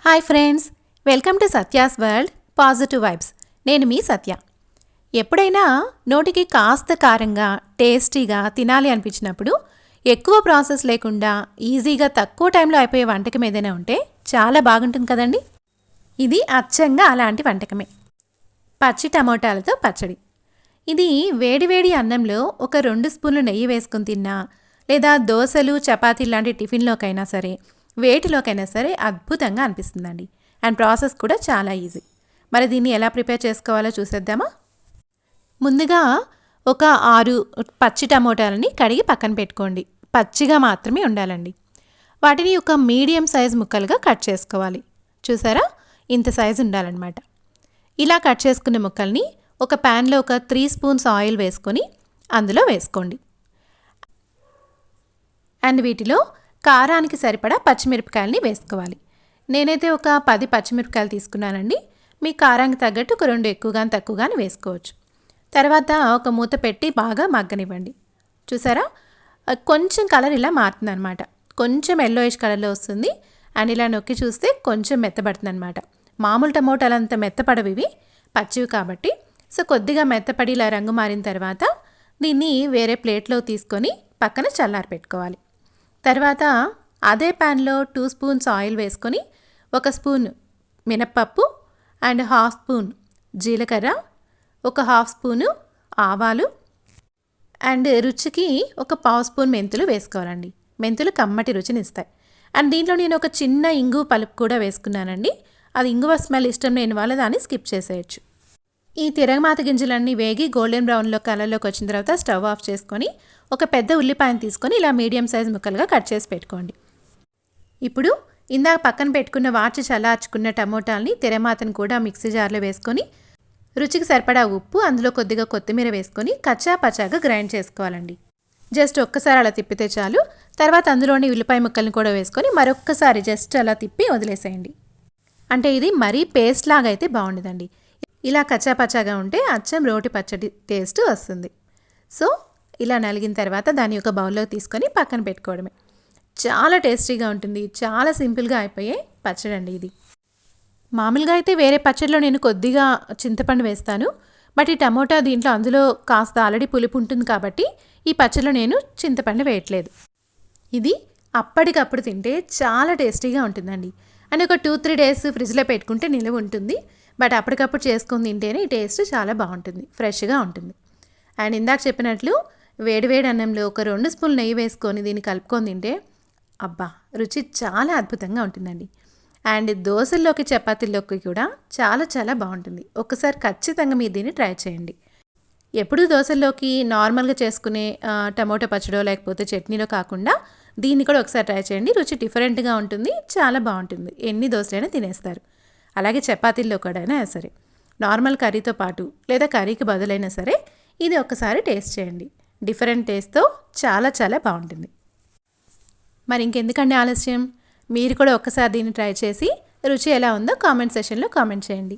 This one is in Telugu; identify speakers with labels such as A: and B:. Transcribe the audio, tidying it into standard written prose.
A: Hi friends, welcome to Satya's world positive vibes. నేను మీ సత్య. ఎప్పుడైనా నోటికి కాస్త కారంగా టేస్టీగా తినాలి అనిపించినప్పుడు ఎక్కువ ప్రాసెస్ లేకుండా ఈజీగా తక్కువ టైంలో అయిపోయే వంటకం ఏదైనా ఉంటే చాలా బాగుంటుంది కదండి. ఇది అచ్చంగా అలాంటి వంటకమే, పచ్చి టమోటాలతో పచ్చడి. ఇది వేడివేడి అన్నంలో ఒక 2 స్పూన్లు నెయ్యి వేసుకుని తిన్నా, లేదా దోశలు చపాతీ లాంటి టిఫిన్లోకైనా సరే, వేటిలోకైనా సరే అద్భుతంగా అనిపిస్తుందండి. అండ్ ప్రాసెస్ కూడా చాలా ఈజీ. మరి దీన్ని ఎలా ప్రిపేర్ చేసుకోవాలో చూసేద్దామా. ముందుగా ఒక 6 పచ్చి టమోటాలని కడిగి పక్కన పెట్టుకోండి. పచ్చిగా మాత్రమే ఉండాలండి. వాటిని ఒక మీడియం సైజ్ ముక్కలుగా కట్ చేసుకోవాలి. చూసారా, ఇంత సైజు ఉండాలన్నమాట. ఇలా కట్ చేసుకున్న ముక్కల్ని ఒక ప్యాన్లో ఒక 3 స్పూన్స్ ఆయిల్ వేసుకొని అందులో వేసుకోండి. అండ్ వీటిలో కారానికి సరిపడా పచ్చిమిరపకాయలని వేసుకోవాలి. నేనైతే ఒక 10 పచ్చిమిరపకాయలు తీసుకున్నానండి. మీ కారానికి తగ్గట్టు ఒక 2 ఎక్కువగాని తక్కువగాని వేసుకోవచ్చు. తర్వాత ఒక మూత పెట్టి బాగా మగ్గనివ్వండి. చూసారా, కొంచెం కలర్ ఇలా మారుతుంది అనమాట. కొంచెం ఎల్లోయిష్ కలర్లో వస్తుంది. అండ్ ఇలా నొక్కి చూస్తే కొంచెం మెత్తబడుతుంది అనమాట. మామూలు టమోటాలు అంత మెత్తపడవి ఇవి, పచ్చివి కాబట్టి. సో కొద్దిగా మెత్తపడి ఇలా రంగు మారిన తర్వాత దీన్ని వేరే ప్లేట్లో తీసుకొని పక్కన చల్లారి పెట్టుకోవాలి. తర్వాత అదే ప్యాన్లో 2 స్పూన్స్ ఆయిల్ వేసుకొని 1 స్పూన్ మినప్పప్పు అండ్ 1/2 స్పూన్ జీలకర్ర, ఒక 1/2 స్పూను ఆవాలు అండ్ రుచికి ఒక 1/2 స్పూన్ మెంతులు వేసుకోవాలండి. మెంతులు కమ్మటి రుచిని ఇస్తాయి. అండ్ దీంట్లో నేను ఒక చిన్న ఇంగువ పలుపు కూడా వేసుకున్నానండి. అది ఇంగువ స్మెల్ ఇష్టం లేని వాళ్ళు దాన్ని స్కిప్ చేసేయచ్చు. ఈ తిరగమాత గింజలన్నీ వేగి గోల్డెన్ బ్రౌన్లో కలర్లోకి వచ్చిన తర్వాత స్టవ్ ఆఫ్ చేసుకొని ఒక పెద్ద ఉల్లిపాయను తీసుకొని ఇలా మీడియం సైజ్ ముక్కలుగా కట్ చేసి పెట్టుకోండి. ఇప్పుడు ఇందాక పక్కన పెట్టుకున్న వాచి చల్లార్చుకున్న టమోటాలని తిరగమాతను కూడా మిక్సీ జార్లో వేసుకొని రుచికి సరిపడా ఉప్పు, అందులో కొద్దిగా కొత్తిమీర వేసుకొని కచ్చా పచ్చాగా గ్రైండ్ చేసుకోవాలండి. జస్ట్ ఒక్కసారి అలా తిప్పితే చాలు. తర్వాత అందులోని ఉల్లిపాయ ముక్కల్ని కూడా వేసుకొని మరొక్కసారి జస్ట్ అలా తిప్పి వదిలేసేయండి. అంటే ఇది మరీ పేస్ట్ లాగా అయితే బాగుండదండి. ఇలా కచ్చాపచ్చాగా ఉంటే అచ్చం రోటి పచ్చడి టేస్ట్ వస్తుంది. సో ఇలా నలిగిన తర్వాత దాన్ని ఒక బౌల్లో తీసుకొని పక్కన పెట్టుకోవడమే. చాలా టేస్టీగా ఉంటుంది. చాలా సింపుల్గా అయిపోయే పచ్చడి అండి ఇది. మామూలుగా అయితే వేరే పచ్చడిలో నేను కొద్దిగా చింతపండు వేస్తాను. బట్ ఈ టమోటా దీంట్లో అందులో కాస్త ఆల్రెడీ పులుపు ఉంటుంది కాబట్టి ఈ పచ్చడిలో నేను చింతపండు వేయట్లేదు. ఇది అప్పటికప్పుడు తింటే చాలా టేస్టీగా ఉంటుందండి. అండ్ ఒక 2-3 డేస్ ఫ్రిడ్జ్లో పెట్టుకుంటే నిలువ ఉంటుంది. బట్ అప్పటికప్పుడు చేసుకొని తింటేనే ఈ టేస్ట్ చాలా బాగుంటుంది, ఫ్రెష్గా ఉంటుంది. అండ్ ఇందాక చెప్పినట్లు వేడివేడి అన్నంలో ఒక 2 స్పూన్లు నెయ్యి వేసుకొని దీన్ని కలుపుకొని తింటే అబ్బా, రుచి చాలా అద్భుతంగా ఉంటుందండి. అండ్ దోశల్లోకి చపాతీల్లోకి కూడా చాలా చాలా బాగుంటుంది. ఒకసారి ఖచ్చితంగా మీరు దీన్ని ట్రై చేయండి. ఎప్పుడూ దోశల్లోకి నార్మల్గా చేసుకునే టమోటా పచ్చడో లేకపోతే చట్నీలో కాకుండా దీన్ని కూడా ఒకసారి ట్రై చేయండి. రుచి డిఫరెంట్గా ఉంటుంది, చాలా బాగుంటుంది. ఎన్ని దోశలైనా తినేస్తారు. అలాగే చపాతీల్లో కూడా అయినా సరే, నార్మల్ కర్రీతో పాటు లేదా కర్రీకి బదులైనా సరే ఇది ఒకసారి టేస్ట్ చేయండి. డిఫరెంట్ టేస్ట్తో చాలా చాలా బాగుంటుంది. మరి ఇంకెందుకండి ఆలస్యం, మీరు కూడా ఒక్కసారి దీన్ని ట్రై చేసి రుచి ఎలా ఉందో కామెంట్ సెషన్లో కామెంట్ చేయండి.